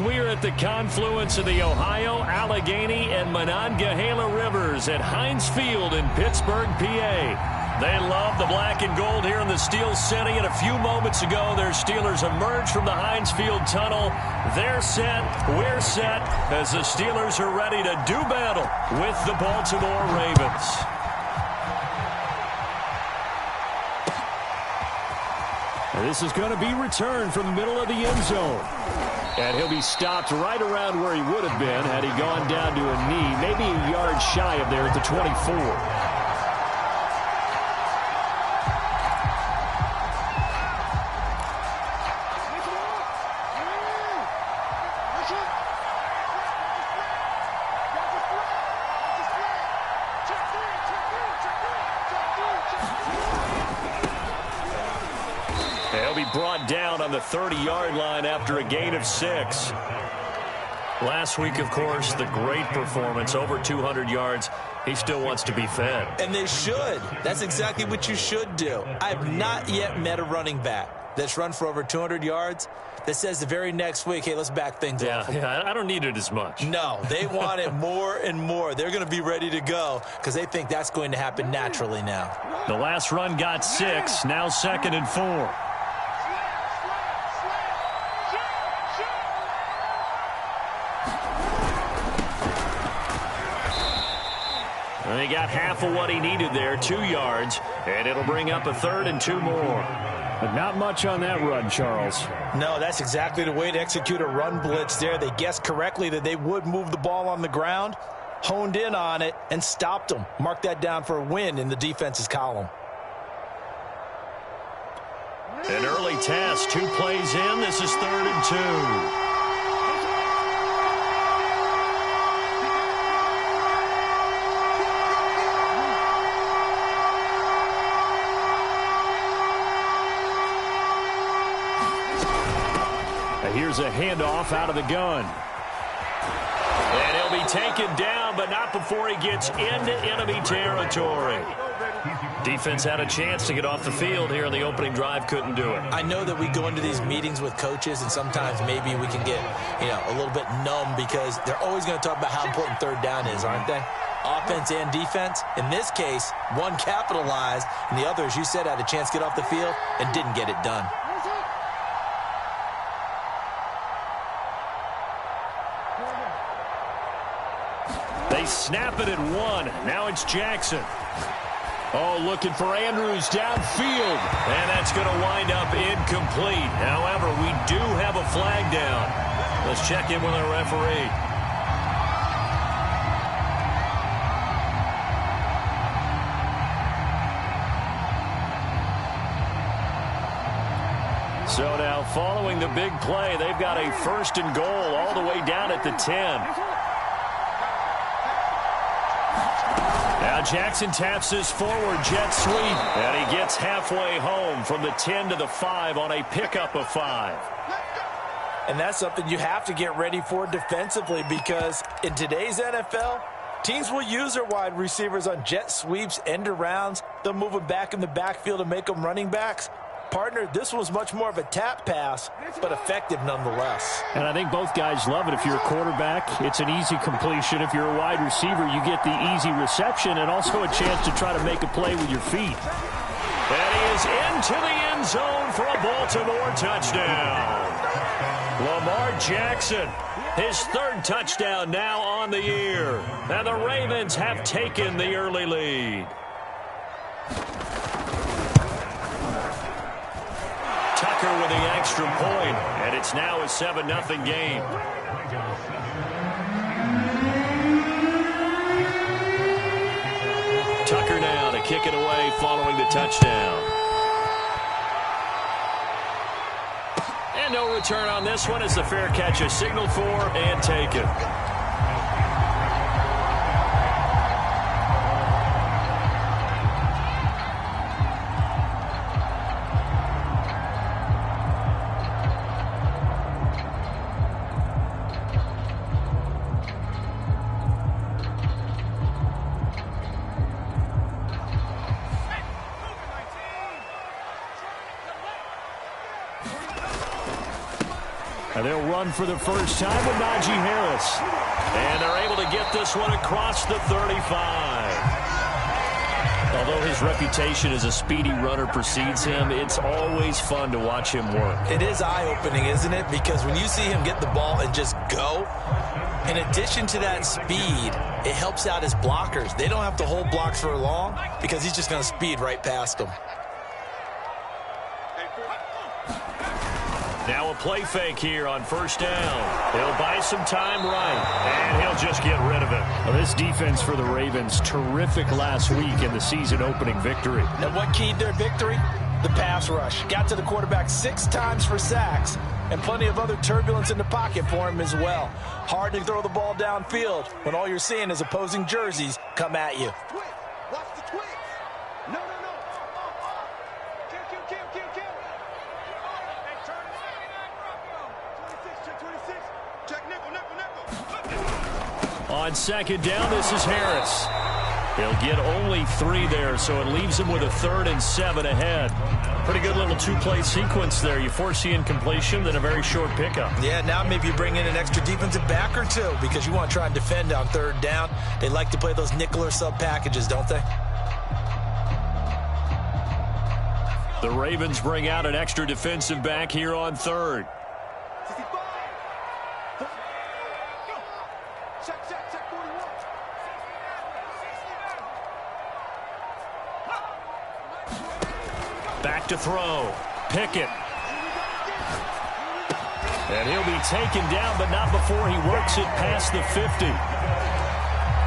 We are at the confluence of the Ohio, Allegheny, and Monongahela Rivers at Heinz Field in Pittsburgh, PA. They love the black and gold here in the Steel City, and a few moments ago, their Steelers emerged from the Heinz Field tunnel. They're set, we're set, as the Steelers are ready to do battle with the Baltimore Ravens. This is going to be returned from the middle of the end zone. And he'll be stopped right around where he would have been had he gone down to a knee, maybe a yard shy of there at the 24. He'll be brought down on the 30-yard line after a gain of 6. Last week, of course, the great performance, over 200 yards. He still wants to be fed. And they should. That's exactly what you should do. I've not yet met a running back that's run for over 200 yards that says the very next week, hey, let's back things off. Yeah, I don't need it as much. No, they want it more and more. They're going to be ready to go because they think that's going to happen naturally now. The last run got 6, now 2nd and 4. He got half of what he needed there, 2 yards, and it'll bring up a 3rd and 2 more. But not much on that run, Charles. No, that's exactly the way to execute a run blitz there. They guessed correctly that they would move the ball on the ground, honed in on it, and stopped them. Mark that down for a win in the defense's column. An early test, 2 plays in. This is 3rd and 2. Here's a handoff out of the gun. And he'll be taken down, but not before he gets into enemy territory. Defense had a chance to get off the field here in the opening drive, couldn't do it. I know that we go into these meetings with coaches, and sometimes maybe we can get, a little bit numb because they're always going to talk about how important 3rd down is, aren't they? Offense and defense. In this case, one capitalized, and the other, as you said, had a chance to get off the field and didn't get it done. They snap it at 1. Now it's Jackson. Oh, looking for Andrews downfield. And that's going to wind up incomplete. However, we do have a flag down. Let's check in with our referee. So now, following the big play, they've got a 1st and goal all the way down at the 10. Now Jackson taps this forward jet sweep, and he gets halfway home from the 10 to the 5 on a pickup of 5. And that's something you have to get ready for defensively because in today's NFL, teams will use their wide receivers on jet sweeps, end arounds. They'll move them back in the backfield and make them running backs. Partner, this was much more of a tap pass, but effective nonetheless. And I think both guys love it. If you're a quarterback, it's an easy completion. If you're a wide receiver, you get the easy reception and also a chance to try to make a play with your feet. And he is into the end zone for a Baltimore touchdown. Lamar Jackson, his 3rd touchdown now on the year. And the Ravens have taken the early lead. Tucker with the extra point, and it's now a 7-0 game. Tucker now to kick it away following the touchdown. And no return on this one as the fair catch is signaled for and taken. And they'll run for the first time with Najee Harris. And they're able to get this one across the 35. Although his reputation as a speedy runner precedes him, it's always fun to watch him work. It is eye-opening, isn't it? Because when you see him get the ball and just go, in addition to that speed, it helps out his blockers. They don't have to hold blocks for long because he's just going to speed right past them. Now a play fake here on first down. He'll buy some time right, and he'll just get rid of it. Well, this defense for the Ravens, terrific last week in the season-opening victory. And what keyed their victory? The pass rush. Got to the quarterback 6 times for sacks, and plenty of other turbulence in the pocket for him as well. Hard to throw the ball downfield when all you're seeing is opposing jerseys come at you. Watch the twitch. No. Kill. Check nickel. On second down, this is Harris. He'll get only 3 there, so it leaves him with a 3rd and 7 ahead. Pretty good little 2-play sequence there. You force the incompletion, then a very short pickup. Yeah, now maybe you bring in an extra defensive back or 2 because you want to try and defend on 3rd down. They like to play those nickel or sub packages, don't they? The Ravens bring out an extra defensive back here on 3rd. Check 41. Back to throw. Pickett. And he'll be taken down, but not before he works it past the 50.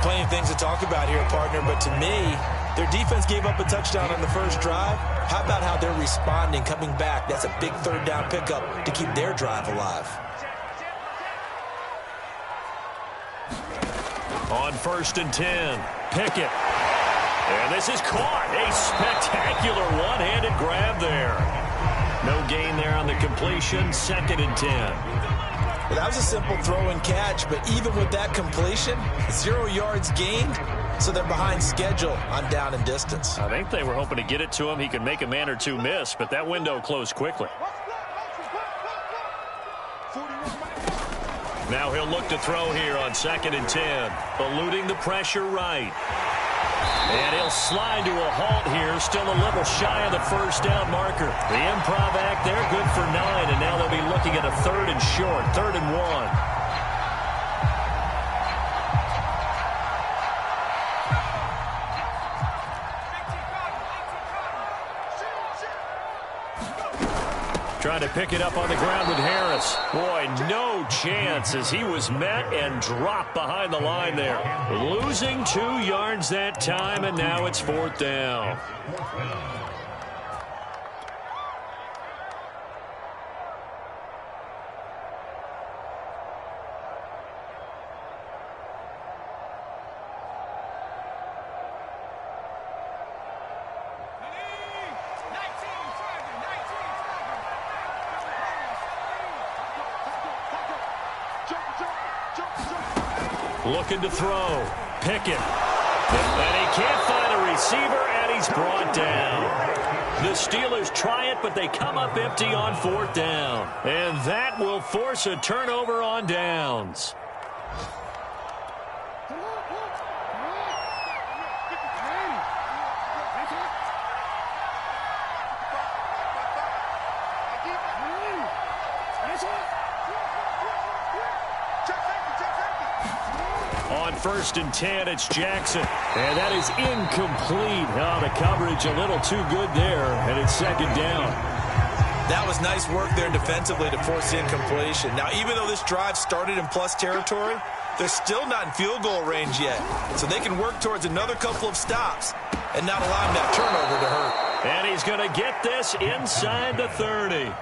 Plenty of things to talk about here, partner, but to me, their defense gave up a touchdown on the first drive. How about how they're responding, coming back? That's a big 3rd down pickup to keep their drive alive. On 1st and 10, Pickett. And this is caught. A spectacular one-handed grab there. No gain there on the completion. 2nd and 10. Well, that was a simple throw and catch, but even with that completion, 0 yards gained, so they're behind schedule on down and distance. I think they were hoping to get it to him. He could make a man or 2 miss, but that window closed quickly. Now he'll look to throw here on 2nd and 10. Eluding the pressure right. And he'll slide to a halt here. Still a little shy of the first down marker. The improv act there, good for 9. And now they'll be looking at a 3rd and short. 3rd and 1. Trying to pick it up on the ground with Harris. Boy, no chance as he was met and dropped behind the line there. Losing 2 yards that time, and now it's 4th down. Looking to throw. Pickett. And he can't find a receiver, and he's brought down. The Steelers try it, but they come up empty on 4th down. And that will force a turnover on downs. On 1st and 10, it's Jackson. And that is incomplete. Oh, the coverage a little too good there, and it's 2nd down. That was nice work there defensively to force the incompletion. Now, even though this drive started in plus territory, they're still not in field goal range yet. So they can work towards another couple of stops and not allowing that turnover to hurt. And he's going to get this inside the 30.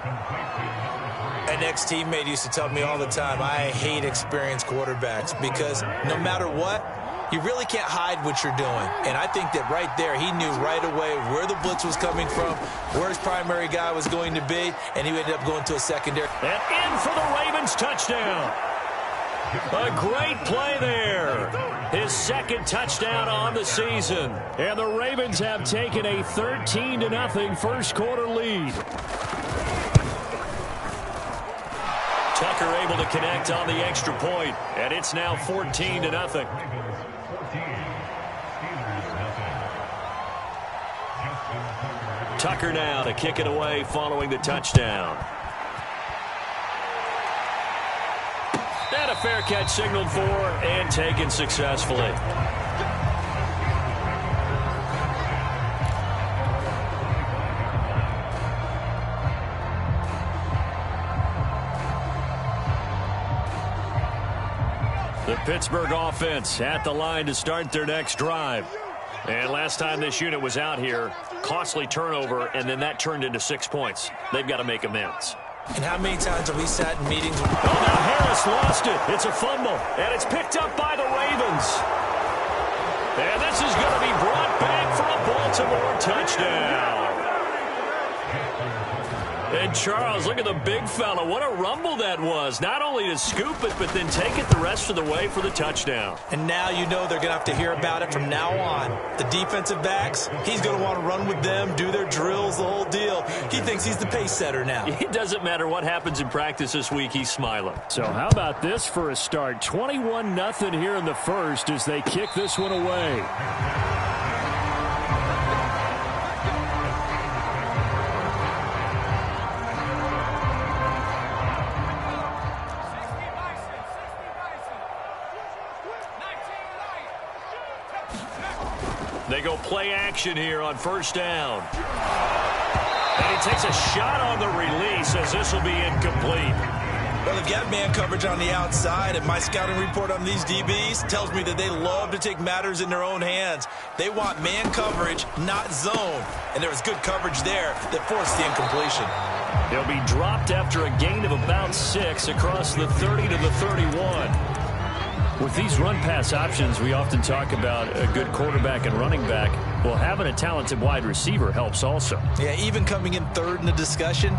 An ex-teammate used to tell me all the time, I hate experienced quarterbacks because no matter what, you really can't hide what you're doing. And I think that right there, he knew right away where the blitz was coming from, where his primary guy was going to be, and he ended up going to a secondary. And in for the Ravens touchdown. A great play there. His 2nd touchdown on the season. And the Ravens have taken a 13-0 first quarter lead. Tucker able to connect on the extra point, and it's now 14-0. Tucker now to kick it away following the touchdown. And a fair catch signaled for and taken successfully. The Pittsburgh offense at the line to start their next drive. And last time this unit was out here, costly turnover, and then that turned into 6 points. They've got to make amends. And how many times have we sat in meetings? Oh, now Harris lost it. It's a fumble, and it's picked up by the Ravens. And this is going to be brought back for a Baltimore touchdown. And Charles, look at the big fella. What a rumble that was. Not only to scoop it, but then take it the rest of the way for the touchdown. And now you know they're going to have to hear about it from now on. The defensive backs, he's going to want to run with them, do their drills, the whole deal. He thinks he's the pace setter now. It doesn't matter what happens in practice this week, he's smiling. So how about this for a start? 21-0 here in the first as they kick this one away. They go play action here on first down. And he takes a shot on the release as this will be incomplete. Well, they've got man coverage on the outside, and my scouting report on these DBs tells me that they love to take matters in their own hands. They want man coverage, not zone. And there was good coverage there that forced the incompletion. He'll be dropped after a gain of about 6 across the 30 to the 31. With these run-pass options, we often talk about a good quarterback and running back. Well, having a talented wide receiver helps also. Yeah, even coming in third in the discussion,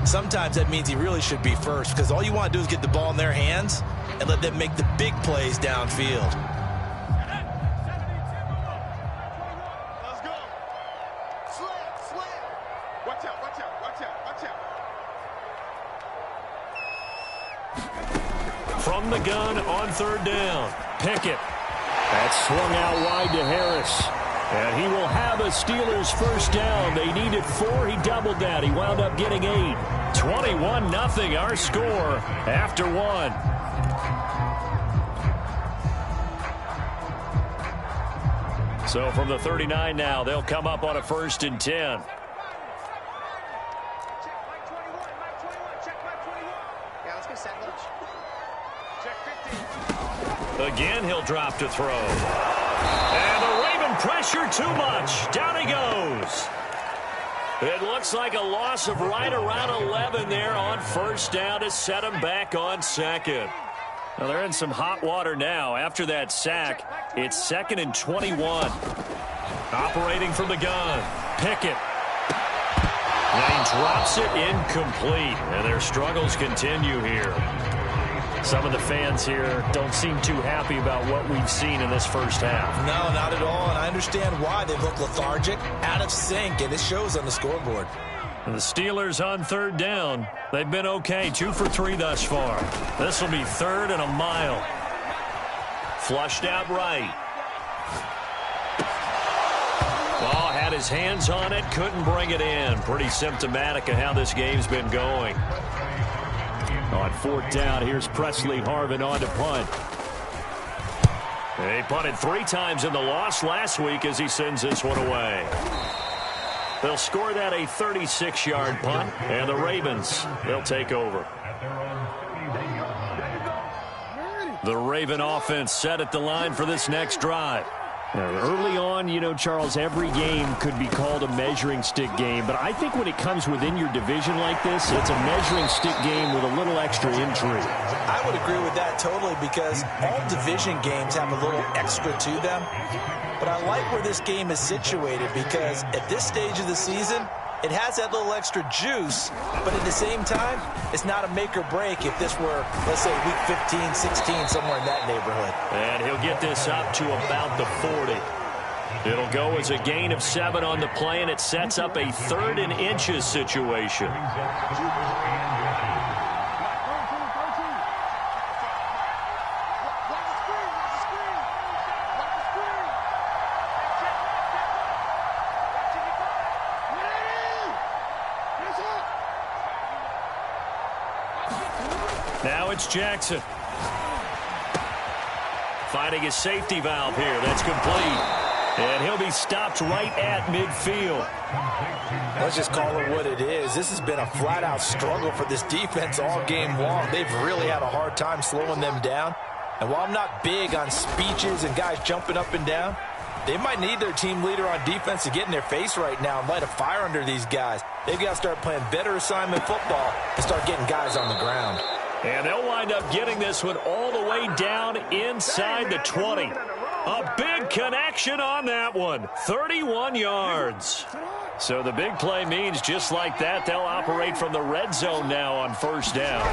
sometimes that means he really should be first because all you want to do is get the ball in their hands and let them make the big plays downfield. Let's go. Slam. Watch out, watch out, watch out, watch out. From the gun on third down, Pickett. That swung out wide to Harris. And he will have a Steelers first down. They needed 4. He doubled that. He wound up getting 8. 21-0 our score after 1. So from the 39 now, they'll come up on a 1st and 10. Again, he'll drop to throw. And the Raven pressure too much. Down he goes. It looks like a loss of right around 11 there on first down to set him back on second. Well, they're in some hot water now. After that sack, it's 2nd and 21. Operating from the gun, Pickett. And he drops it incomplete. And their struggles continue here. Some of the fans here don't seem too happy about what we've seen in this first half. No, not at all, and I understand why. They look lethargic, out of sync, and it shows on the scoreboard. And the Steelers on third down. They've been okay, 2 for 3 thus far. This will be 3rd and a mile. Flushed out right. Oh, had his hands on it, couldn't bring it in. Pretty symptomatic of how this game's been going. On 4th down, here's Presley Harvin on to punt. He punted 3 times in the loss last week as he sends this one away. They'll score that a 36-yard punt, and the Ravens, they'll take over. The Raven offense set at the line for this next drive. Early on, you know, Charles, every game could be called a measuring stick game. But I think when it comes within your division like this, it's a measuring stick game with a little extra intrigue. I would agree with that totally because all division games have a little extra to them. But I like where this game is situated because at this stage of the season, it has that little extra juice, but at the same time, it's not a make or break if this were, let's say, week 15, 16, somewhere in that neighborhood. And he'll get this up to about the 40. It'll go as a gain of 7 on the play, and it sets up a 3rd and inches situation. Now it's Jackson. Finding his safety valve here. That's complete. And he'll be stopped right at midfield. Let's just call it what it is. This has been a flat-out struggle for this defense all game long. They've really had a hard time slowing them down. And while I'm not big on speeches and guys jumping up and down, they might need their team leader on defense to get in their face right now and light a fire under these guys. They've got to start playing better assignment football and start getting guys on the ground. And they'll wind up getting this one all the way down inside the 20. A big connection on that one. 31 yards. So the big play means just like that, they'll operate from the red zone now on first down.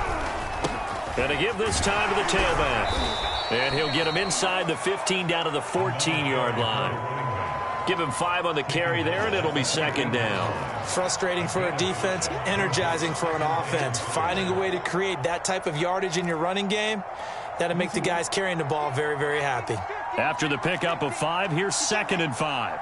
And to give this time to the tailback. And he'll get him inside the 15 down to the 14-yard line. Give him 5 on the carry there, and it'll be second down. Frustrating for a defense, energizing for an offense. Finding a way to create that type of yardage in your running game, that'll make the guys carrying the ball very, very happy. After the pickup of 5, here's 2nd and 5.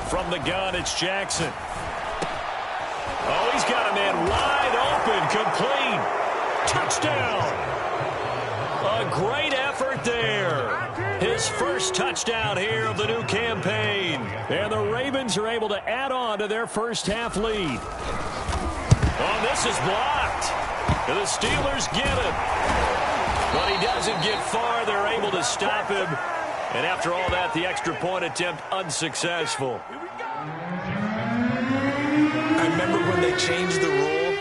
From the gun, it's Jackson. Oh, he's got a man wide open, complete. Touchdown. A great effort there. His first touchdown here of the new campaign. And the Ravens are able to add on to their first half lead. Oh, this is blocked. And the Steelers get it. But he doesn't get far. They're able to stop him. And after all that, the extra point attempt unsuccessful. I remember when they changed the rule,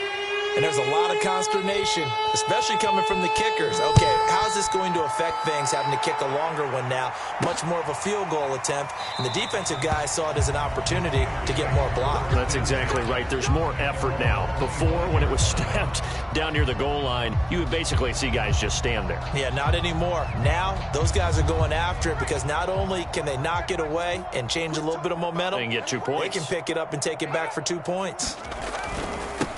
and there's a lot of consternation, especially coming from the kickers. Okay, how's this going to affect things, having to kick a longer one now? Much more of a field goal attempt, and the defensive guys saw it as an opportunity to get more block. That's exactly right. There's more effort now. Before, when it was snapped down near the goal line, you would basically see guys just stand there. Yeah, not anymore. Now, those guys are going after it because not only can they knock it away and change a little bit of momentum, and get 2 points. They can pick it up and take it back for 2 points.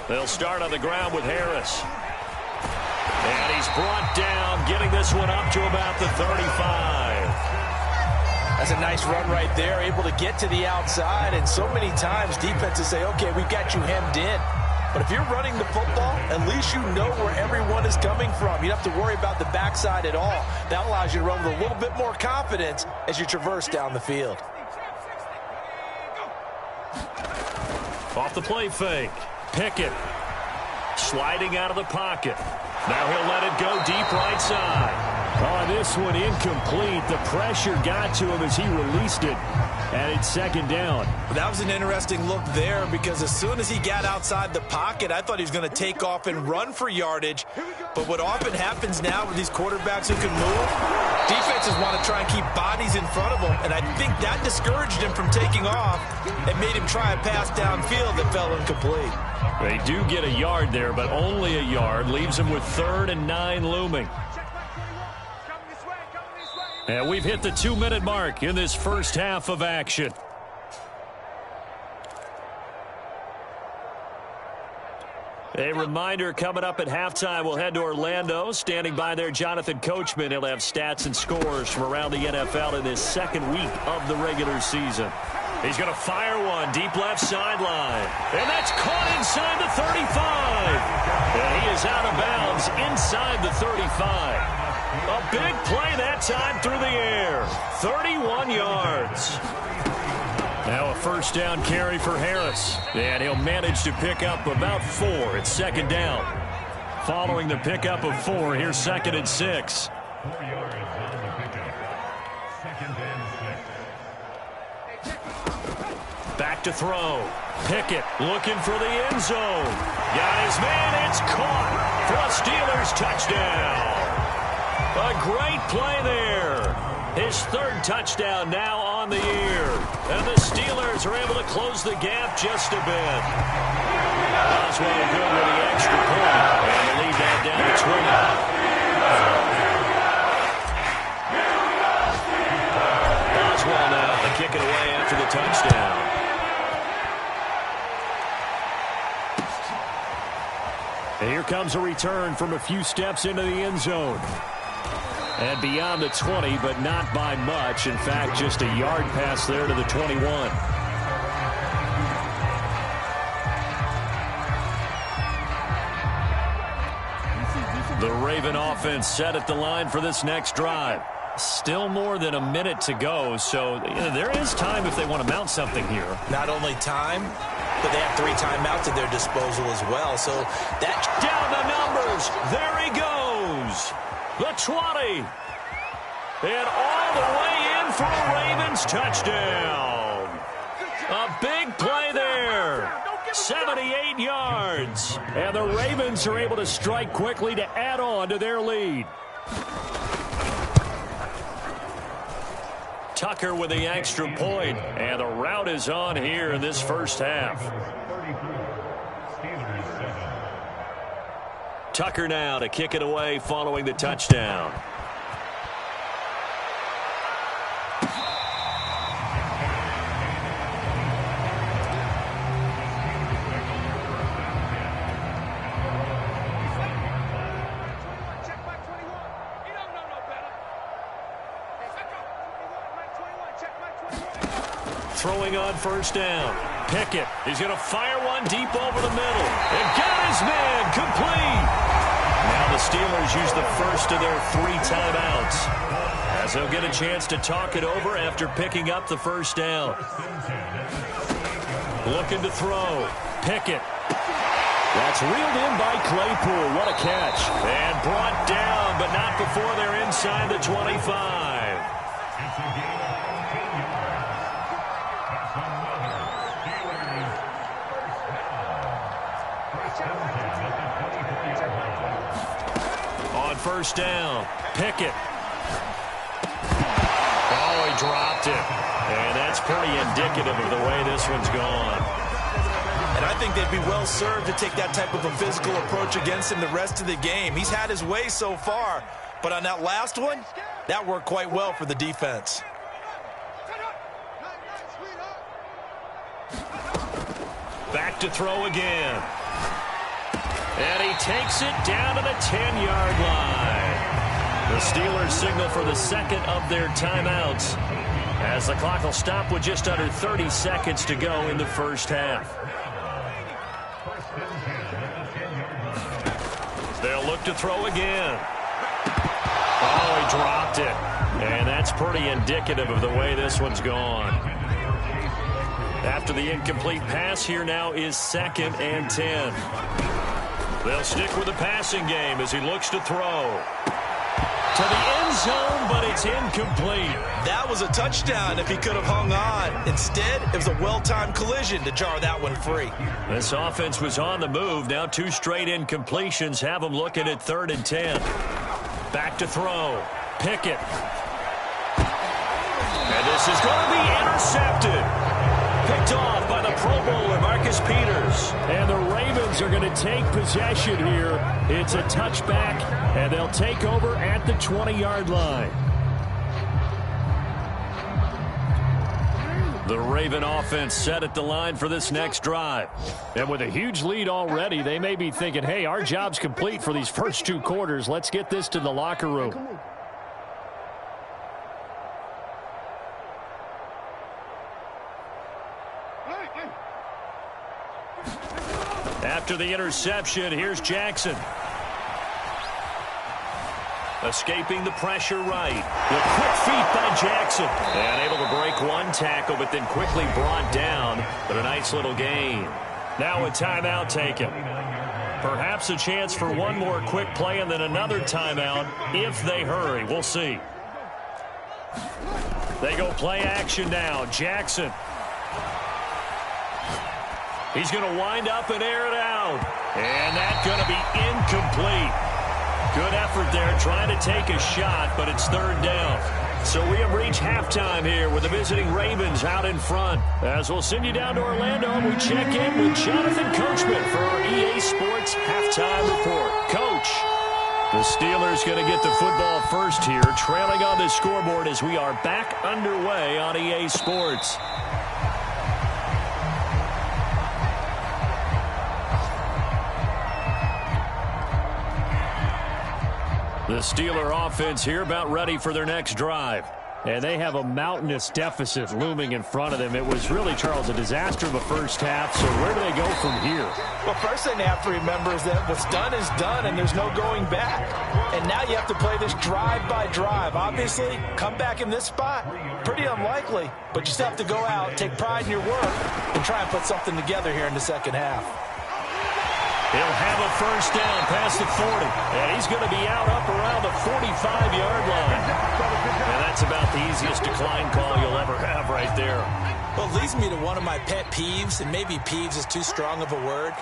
They'll start on the ground with Harris. And he's brought down, getting this one up to about the 35. That's a nice run right there, able to get to the outside. And so many times defenses say, okay, we've got you hemmed in. But if you're running the football, at least you know where everyone is coming from. You don't have to worry about the backside at all. That allows you to run with a little bit more confidence as you traverse down the field. Off the play fake. Pickett sliding out of the pocket. Now he'll let it go deep right side. Oh, this one incomplete. The pressure got to him as he released it. And it's second down. That was an interesting look there because as soon as he got outside the pocket, I thought he was going to take off and run for yardage. But what often happens now with these quarterbacks who can move, defenses want to try and keep bodies in front of them. And I think that discouraged him from taking off and made him try a pass downfield that fell incomplete. They do get a yard there, but only a yard. Leaves them with 3rd and 9 looming. And we've hit the 2-minute mark in this first half of action. A reminder coming up at halftime, we'll head to Orlando. Standing by there, Jonathan Coachman. He'll have stats and scores from around the NFL in this second week of the regular season. He's going to fire one deep left sideline. And that's caught inside the 35. And he is out of bounds inside the 35. A big play that time through the air. 31 yards. Now a first down carry for Harris. And he'll manage to pick up about 4. It's second down. Following the pickup of 4, here's 2nd and 6. Back to throw. Pickett looking for the end zone. Got his man. It's caught for a Steelers touchdown. A great play there. His 3rd touchdown now on the year. And the Steelers are able to close the gap just a bit. Osweiler good with the extra point. And the lead that down to 20. Osweiler now to kick it away after the touchdown. And here comes a return from a few steps into the end zone. And beyond the 20, but not by much. In fact, just a yard pass there to the 21. The Raven offense set at the line for this next drive. Still more than a minute to go, so there is time if they want to mount something here. Not only time, but they have 3 timeouts at their disposal as well. So that down the numbers. There he goes. The 20. And all the way in for a Ravens touchdown. A big play there. 78 yards. And the Ravens are able to strike quickly to add on to their lead. Tucker with the extra point. And the route is on here in this first half. Tucker now to kick it away following the touchdown. Throwing on first down. Pickett. He's going to fire one deep over the middle. And got his man complete. Now the Steelers use the first of their 3 timeouts, as they'll get a chance to talk it over after picking up the first down. Looking to throw. Pickett. That's reeled in by Claypool. What a catch. And brought down, but not before they're inside the 25. On first down, Pickett. Oh, he dropped it. And that's pretty indicative of the way this one's gone. And I think they'd be well served to take that type of a physical approach against him the rest of the game. He's had his way so far, but on that last one, that worked quite well for the defense. Back to throw again. And he takes it down to the 10-yard line. The Steelers signal for the second of their timeouts, as the clock will stop with just under 30 seconds to go in the first half. They'll look to throw again. Oh, he dropped it. And that's pretty indicative of the way this one's gone. After the incomplete pass, here now is 2nd and 10. They'll stick with the passing game as he looks to throw. To the end zone, but it's incomplete. That was a touchdown if he could have hung on. Instead, it was a well-timed collision to jar that one free. This offense was on the move. Now 2 straight incompletions have them looking at 3rd and 10. Back to throw. Pickett. And this is going to be intercepted. Picked off by the Pro Bowler, Marcus Peters. And the Ravens are going to take possession here. It's a touchback, and they'll take over at the 20-yard line. The Raven offense set at the line for this next drive. And with a huge lead already, they may be thinking, hey, our job's complete for these first 2 quarters. Let's get this to the locker room. After the interception, here's Jackson. Escaping the pressure right. The quick feet by Jackson. And able to break one tackle, but then quickly brought down. But a nice little gain. Now a timeout taken. Perhaps a chance for one more quick play and then another timeout if they hurry. We'll see. They go play action now. Jackson. He's going to wind up and air it out. And that's going to be incomplete. Good effort there trying to take a shot, but it's 3rd down. So we have reached halftime here with the visiting Ravens out in front. As we'll send you down to Orlando, and we check in with Jonathan Coachman for our EA Sports Halftime Report. Coach, the Steelers going to get the football first here, trailing on the scoreboard as we are back underway on EA Sports. The Steeler offense here about ready for their next drive. And they have a mountainous deficit looming in front of them. It was really, Charles, a disaster of the first half. So where do they go from here? Well, first thing they have to remember is that what's done is done, and there's no going back. And now you have to play this drive by drive. Obviously, come back in this spot, pretty unlikely. But you still have to go out, take pride in your work, and try and put something together here in the second half. He'll have a first down past the 40. And he's going to be out up around the 45-yard line. And that's about the easiest decline call you'll ever have right there. Well, it leads me to one of my pet peeves, and maybe peeves is too strong of a word.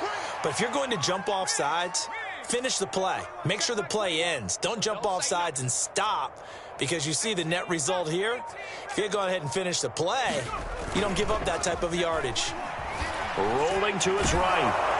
But if you're going to jump off sides, finish the play. Make sure the play ends. Don't jump off sides and stop, because you see the net result here. If you go ahead and finish the play, you don't give up that type of yardage. Rolling to his right.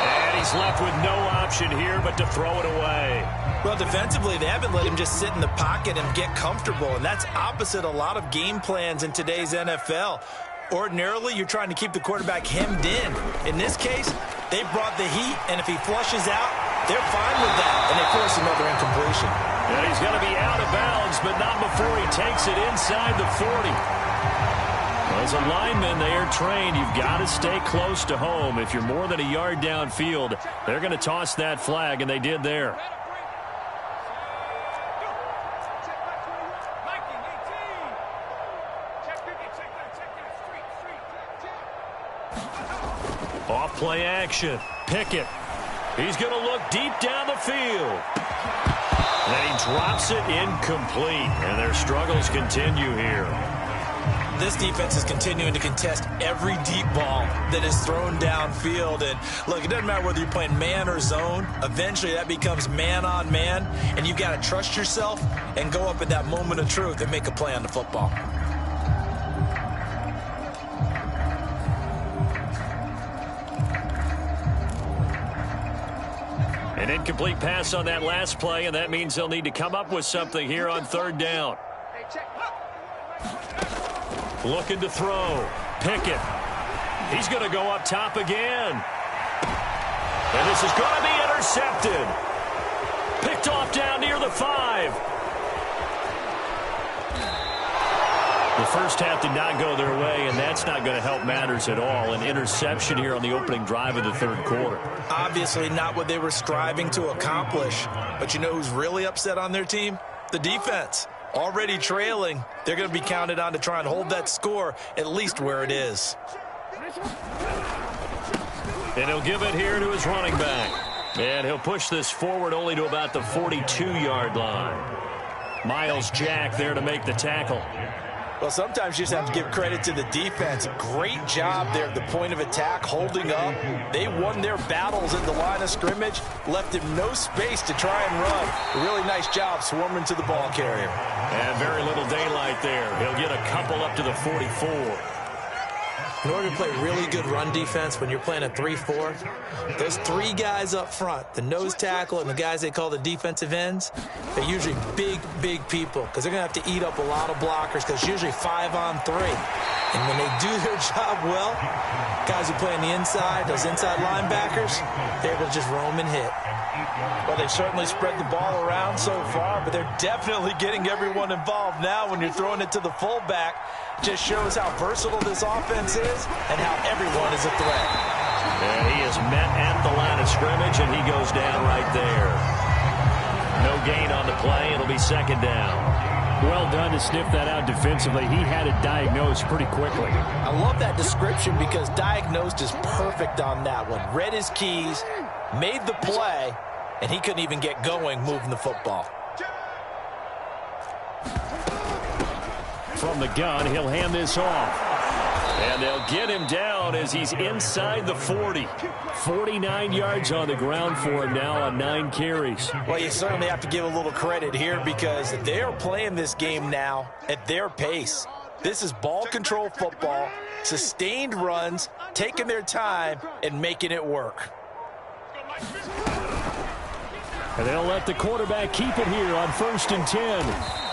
And he's left with no option here but to throw it away. Well, defensively, they haven't let him just sit in the pocket and get comfortable, and that's opposite a lot of game plans in today's NFL. Ordinarily, you're trying to keep the quarterback hemmed in. In this case, they brought the heat, and if he flushes out, they're fine with that, and they force another incompletion. And he's going to be out of bounds, but not before he takes it inside the 40. As a lineman, they are trained. You've got to stay close to home. If you're more than a yard downfield, they're going to toss that flag, and they did there. Off play action. Pickett. He's going to look deep down the field. And he drops it incomplete. And their struggles continue here. This defense is continuing to contest every deep ball that is thrown downfield. And look, it doesn't matter whether you're playing man or zone. Eventually that becomes man on man. And you've got to trust yourself and go up at that moment of truth and make a play on the football. An incomplete pass on that last play, and that means they'll need to come up with something here on third down. Looking to throw. Pickett. He's going to go up top again. And this is going to be intercepted. Picked off down near the 5. The first half did not go their way, and that's not going to help matters at all. An interception here on the opening drive of the third quarter. Obviously not what they were striving to accomplish. But you know who's really upset on their team? The defense. Already trailing, they're going to be counted on to try and hold that score at least where it is. And he'll give it here to his running back. And he'll push this forward only to about the 42-yard line. Myles Jack there to make the tackle. Well, sometimes you just have to give credit to the defense. Great job there at the point of attack, holding up. They won their battles at the line of scrimmage, left him no space to try and run. A really nice job swarming to the ball carrier. And very little daylight there. He'll get a couple up to the 44. In order to play really good run defense when you're playing a 3-4, those three guys up front, the nose tackle and the guys they call the defensive ends, they're usually big, big people because they're going to have to eat up a lot of blockers because it's usually 5-on-3. And when they do their job well, guys who play on the inside, those inside linebackers, they're able to just roam and hit. Well, they certainly spread the ball around so far, but they're definitely getting everyone involved now when you're throwing it to the fullback. Just shows how versatile this offense is and how everyone is a threat. And he is met at the line of scrimmage, and he goes down right there. No gain on the play. It'll be second down. Well done to sniff that out defensively. He had it diagnosed pretty quickly. I love that description because diagnosed is perfect on that one. Read his keys, made the play, and he couldn't even get going moving the football. From the gun, he'll hand this off. And they'll get him down as he's inside the 40. 49 yards on the ground for him now on 9 carries. Well, you certainly have to give a little credit here because they are playing this game now at their pace. This is ball control football, sustained runs, taking their time, and making it work. And they'll let the quarterback keep it here on 1st and 10.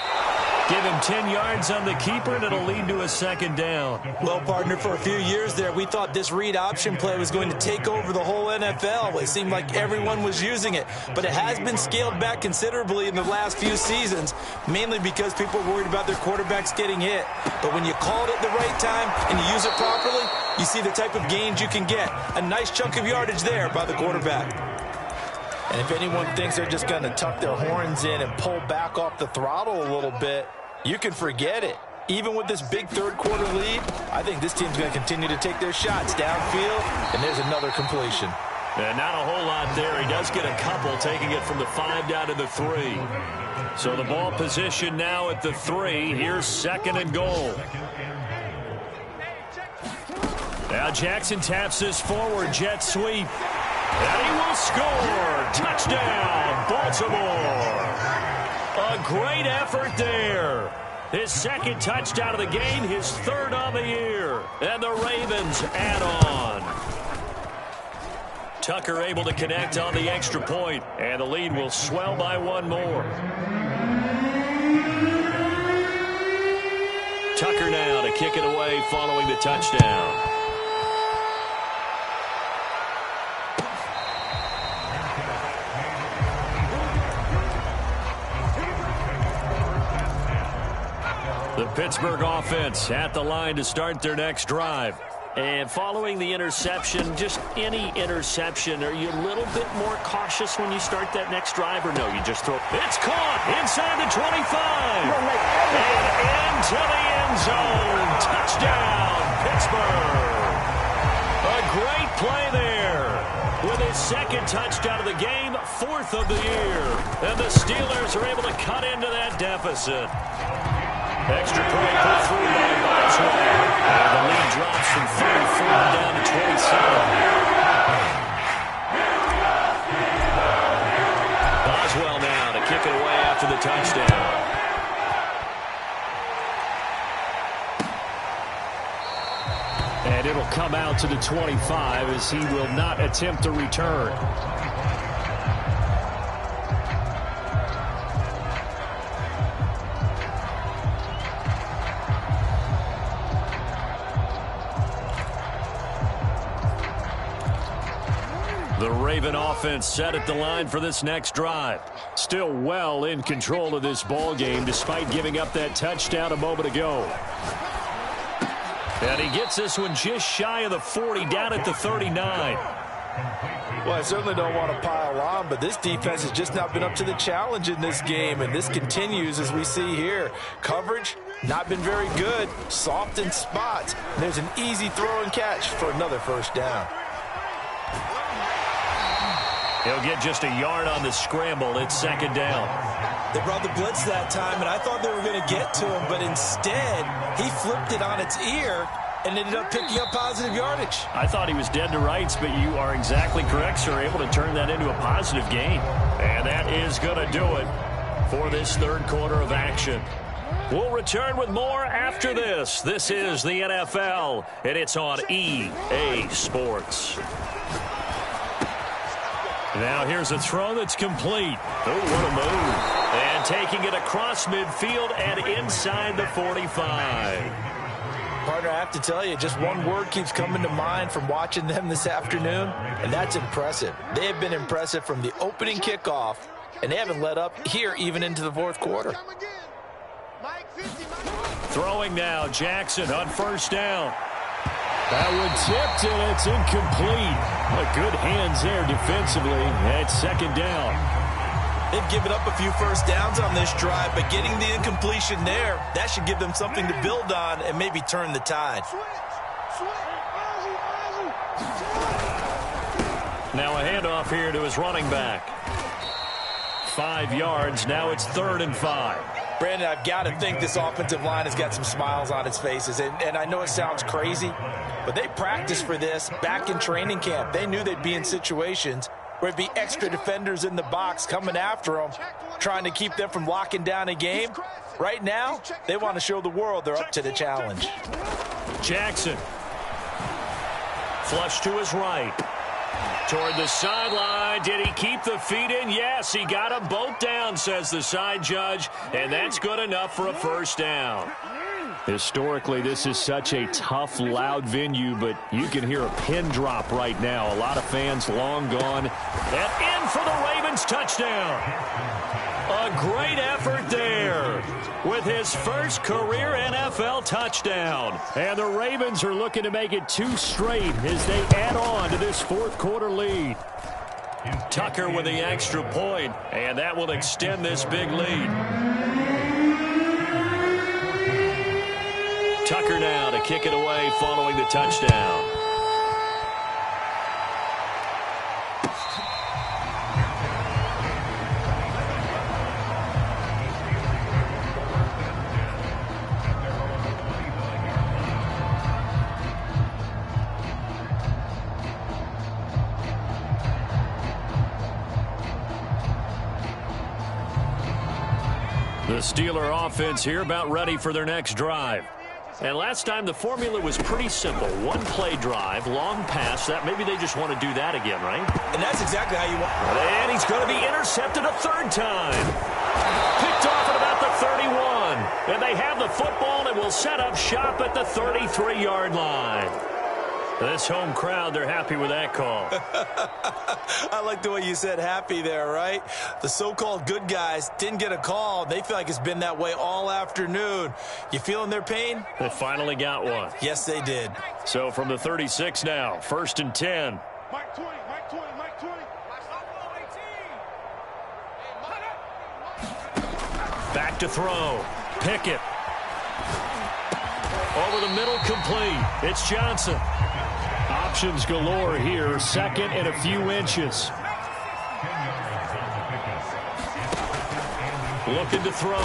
Give him 10 yards on the keeper, and it'll lead to a second down. Well, partner, for a few years there, we thought this read option play was going to take over the whole NFL. It seemed like everyone was using it, but it has been scaled back considerably in the last few seasons, mainly because people are worried about their quarterbacks getting hit. But when you call it at the right time and you use it properly, you see the type of gains you can get. A nice chunk of yardage there by the quarterback. And if anyone thinks they're just going to tuck their horns in and pull back off the throttle a little bit, you can forget it. Even with this big third-quarter lead, I think this team's going to continue to take their shots downfield, and there's another completion. And not a whole lot there. He does get a couple, taking it from the 5 down to the 3. So the ball position now at the 3. Here's second and goal. Now Jackson taps this forward, jet sweep. And he will score. Touchdown, Baltimore. A great effort there. His second touchdown of the game, his third on the year. And the Ravens add on. Tucker able to connect on the extra point, and the lead will swell by one more. Tucker now to kick it away following the touchdown. The Pittsburgh offense at the line to start their next drive. And following the interception, just any interception, are you a little bit more cautious when you start that next drive, or no, you just throw? It's caught inside the 25. And into the end zone. Touchdown, Pittsburgh. A great play there. With his second touchdown of the game, fourth of the year. And the Steelers are able to cut into that deficit. Extra point put through by Boswell. And the lead drops from 34 down to 27. Boswell now to kick it away after the touchdown. And it'll come out to the 25 as he will not attempt to return. The Raven offense set at the line for this next drive. Still well in control of this ball game despite giving up that touchdown a moment ago. And he gets this one just shy of the 40, down at the 39. Well, I certainly don't want to pile on, but this defense has just not been up to the challenge in this game, and this continues as we see here. Coverage, not been very good, soft in spots. There's an easy throw and catch for another first down. He'll get just a yard on the scramble. It's second down. They brought the blitz that time, and I thought they were going to get to him, but instead, he flipped it on its ear and ended up picking up positive yardage. I thought he was dead to rights, but you are exactly correct, sir. Able to turn that into a positive gain. And that is going to do it for this third quarter of action. We'll return with more after this. This is the NFL, and it's on EA Sports. Now here's a throw that's complete. Oh, what a move. And taking it across midfield and inside the 45. Partner, I have to tell you, just one word keeps coming to mind from watching them this afternoon, and that's impressive. They have been impressive from the opening kickoff, and they haven't let up here even into the fourth quarter. Throwing now, Jackson on first down. That one tipped, and it's incomplete. But good hands there defensively at second down. They've given up a few first downs on this drive, but getting the incompletion there, that should give them something to build on and maybe turn the tide. Now a handoff here to his running back. 5 yards. Now it's 3rd and 5. Brandon, I've got to think this offensive line has got some smiles on its faces. And I know it sounds crazy, but they practiced for this back in training camp. They knew they'd be in situations where it'd be extra defenders in the box coming after them, trying to keep them from locking down a game. Right now, they want to show the world they're up to the challenge. Jackson. Flush to his right. Toward the sideline. Did he keep the feet in? Yes, he got them both down, says the side judge, and that's good enough for a first down. Historically, this is such a tough, loud venue, but you can hear a pin drop right now. A lot of fans long gone. And in for the Ravens touchdown. A great effort there with his first career NFL touchdown. And the Ravens are looking to make it 2 straight as they add on to this fourth quarter lead. Tucker with the extra point, and that will extend this big lead. Tucker now to kick it away following the touchdown. The Steeler offense here about ready for their next drive. And last time the formula was pretty simple. 1 play drive, long pass. That maybe they just want to do that again, right? And that's exactly how you want. And he's going to be intercepted a 3rd time. Picked off at about the 31. And they have the football and will set up shop at the 33-yard line. This home crowd, they're happy with that call. I like the way you said happy there, right? The so-called good guys didn't get a call. They feel like it's been that way all afternoon. You feeling their pain? They finally got one. Yes, they did. So from the 36 now, 1st and 10. Mike 20, Mike 20, Mike 20. Back to throw. Pickett. Over the middle, complete. It's Johnson. Options galore here. 2nd and a few inches. Looking to throw.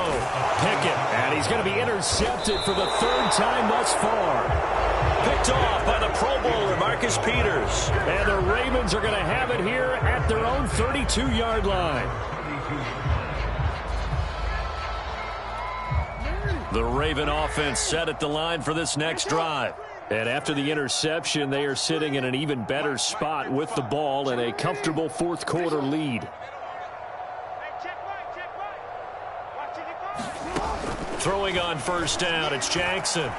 Pickett. And he's going to be intercepted for the 3rd time thus far. Picked off by the Pro Bowler, Marcus Peters. And the Ravens are going to have it here at their own 32-yard line. The Raven offense set at the line for this next drive. And after the interception, they are sitting in an even better spot with the ball and a comfortable fourth quarter lead. Throwing on 1st down, it's Jackson.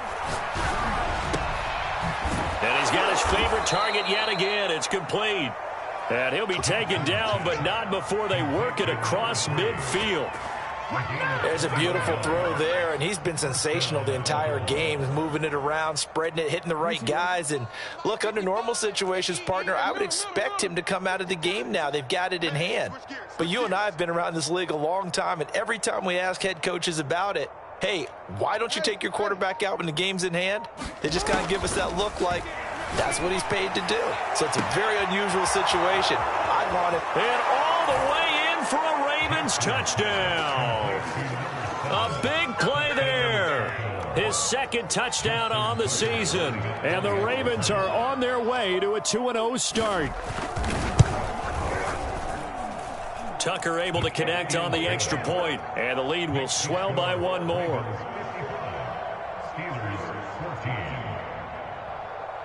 And he's got his favorite target yet again. It's complete. And he'll be taken down, but not before they work it across midfield. There's a beautiful throw there, and he's been sensational the entire game, moving it around, spreading it, hitting the right guys. And look, under normal situations, partner, I would expect him to come out of the game now. They've got it in hand. But you and I have been around this league a long time, and every time we ask head coaches about it, hey, why don't you take your quarterback out when the game's in hand? They just kind of give us that look like that's what he's paid to do. So it's a very unusual situation. I want it. And all the way in for a Ravens touchdown. A big play there. His 2nd touchdown on the season. And the Ravens are on their way to a 2-0 start. Tucker able to connect on the extra point, and the lead will swell by 1 more.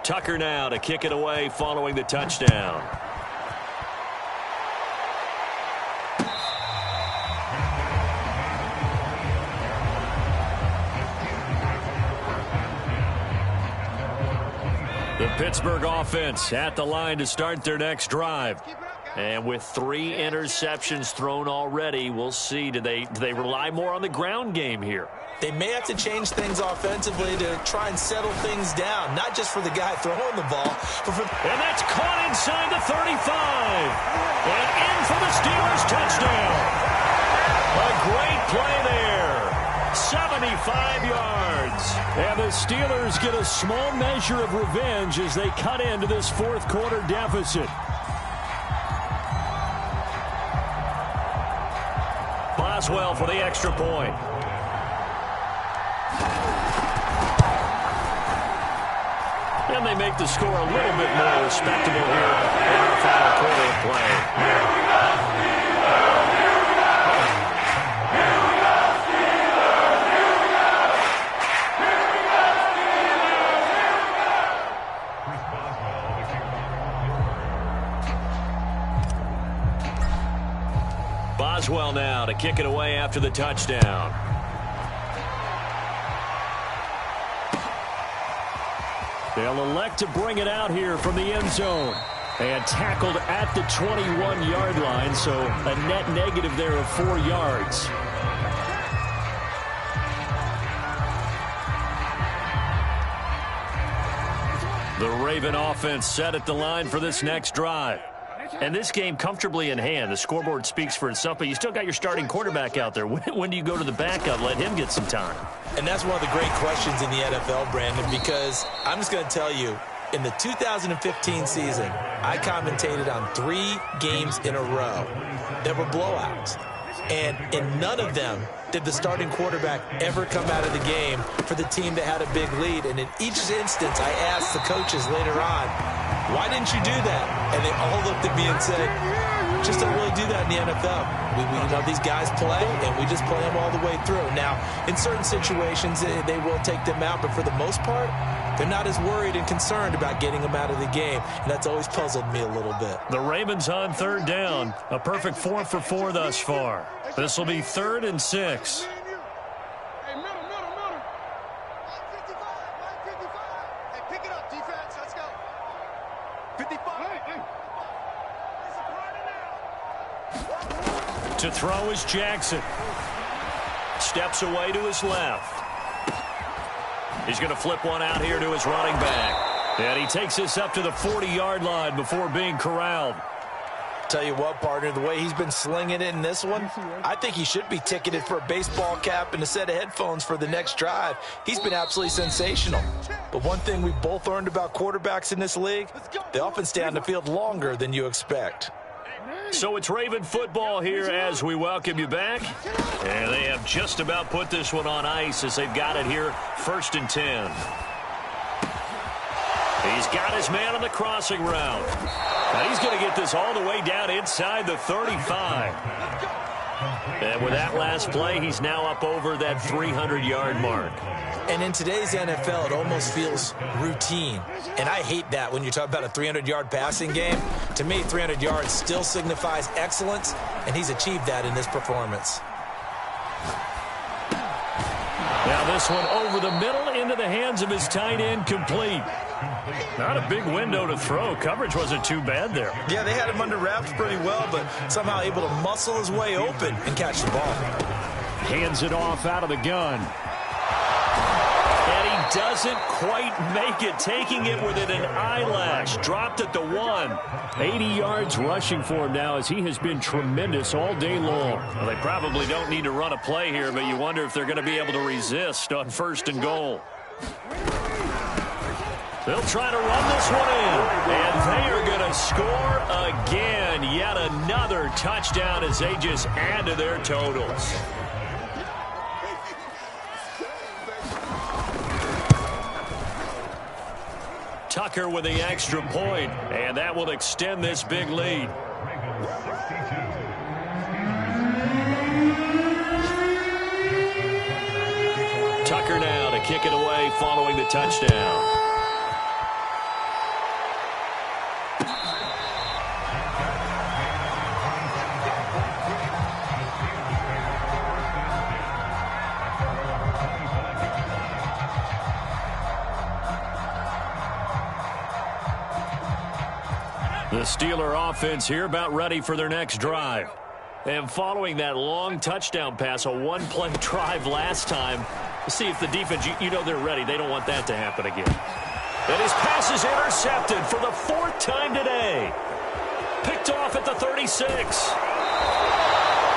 Tucker now to kick it away following the touchdown. The Pittsburgh offense at the line to start their next drive. And with 3 interceptions thrown already, we'll see. Do they rely more on the ground game here? They may have to change things offensively to try and settle things down, not just for the guy throwing the ball, but for... And that's caught inside the 35. And in for the Steelers touchdown. A great play there. 75 yards. And the Steelers get a small measure of revenge as they cut into this fourth quarter deficit. Boswell for the extra point. And they make the score a little bit more respectable here in the final quarter of play. Boswell now to kick it away after the touchdown. They'll elect to bring it out here from the end zone. And tackled at the 21-yard line, so a net negative there of 4 yards. The Raven offense set at the line for this next drive. And this game comfortably in hand. The scoreboard speaks for itself, but you still got your starting quarterback out there. When do you go to the backup, let him get some time? And that's one of the great questions in the NFL, Brandon, because I'm just going to tell you, in the 2015 season, I commentated on 3 games in a row that were blowouts. And in none of them did the starting quarterback ever come out of the game for the team that had a big lead. And in each instance, I asked the coaches later on, why didn't you do that? And they all looked at me and said, just don't really do that in the NFL. We you know, these guys play, and we just play them all the way through. Now, in certain situations, they will take them out, but for the most part, they're not as worried and concerned about getting them out of the game, and that's always puzzled me a little bit. The Ravens on 3rd down. A perfect 4 for 4 thus far. This will be 3rd and 6. Hey, middle. 55, 55. Hey, pick it up, defense. Let's go. 55. Hey. To throw is Jackson. Steps away to his left. He's going to flip one out here to his running back. And he takes this up to the 40-yard line before being corralled. Tell you what, partner, the way he's been slinging it in this one, I think he should be ticketed for a baseball cap and a set of headphones for the next drive. He's been absolutely sensational. But one thing we both learned about quarterbacks in this league, they often stay on the field longer than you expect. So it's Raven football here as we welcome you back. And they have just about put this one on ice as they've got it here, 1st and 10. He's got his man on the crossing route. Now he's going to get this all the way down inside the 35. And with that last play, he's now up over that 300-yard mark. And in today's NFL, it almost feels routine. And I hate that when you talk about a 300-yard passing game. To me, 300 yards still signifies excellence, and he's achieved that in this performance. Now this one over the middle into the hands of his tight end, complete. Not a big window to throw. Coverage wasn't too bad there. Yeah, they had him under wraps pretty well, but somehow able to muscle his way open and catch the ball. Hands it off out of the gun. And he doesn't quite make it, taking it within an eyelash. Dropped at the 1. 80 yards rushing for him now as he has been tremendous all day long. Well, they probably don't need to run a play here, but you wonder if they're going to be able to resist on 1st and goal. They'll try to run this one in, and they are going to score again. Yet another touchdown as they just add to their totals. Tucker with the extra point, and that will extend this big lead. Tucker now to kick it away following the touchdown. The Steeler offense here about ready for their next drive. And following that long touchdown pass, a one-play drive last time, we'll see if the defense, you know they're ready. They don't want that to happen again. And his pass is intercepted for the 4th time today. Picked off at the 36.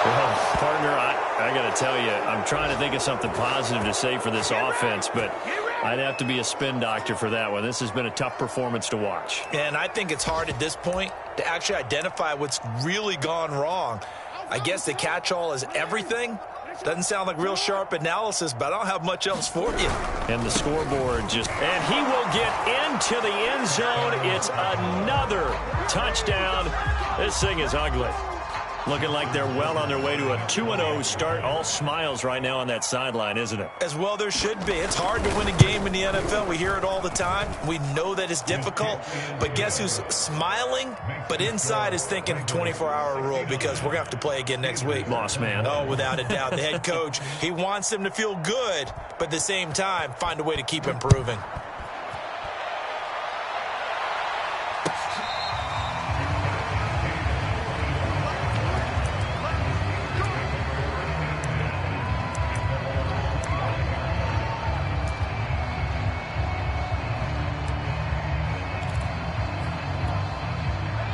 Well, partner, I got to tell you, I'm trying to think of something positive to say for this offense, but I'd have to be a spin doctor for that one. This has been a tough performance to watch. And I think it's hard at this point to actually identify what's really gone wrong. I guess the catch-all is everything. Doesn't sound like real sharp analysis, but I don't have much else for you. And the scoreboard just... And he will get into the end zone. It's another touchdown. This thing is ugly. Looking like they're well on their way to a 2-0 start. All smiles right now on that sideline, isn't it? As well there should be. It's hard to win a game in the NFL. We hear it all the time. We know that it's difficult. But guess who's smiling? But inside is thinking 24-hour rule because we're going to have to play again next week. Boss man. Oh, without a doubt. The head coach, he wants them to feel good, but at the same time, find a way to keep improving.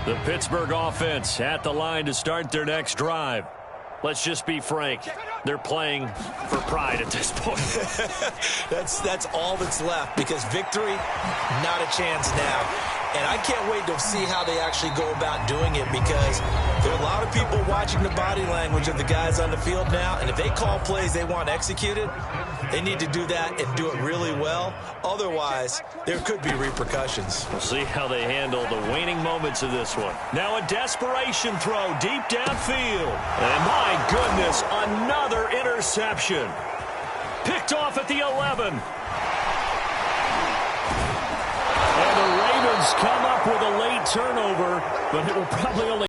The Pittsburgh offense at the line to start their next drive. Let's just be frank. They're playing for pride at this point. That's all that's left because victory, not a chance now. And I can't wait to see how they actually go about doing it because there are a lot of people watching the body language of the guys on the field now. And if they call plays they want executed, they need to do that and do it really well. Otherwise, there could be repercussions. We'll see how they handle the waning moments of this one. Now a desperation throw deep downfield. And my goodness, another interception. Picked off at the 11. And the Ravens come up with a late turnover, but it will probably only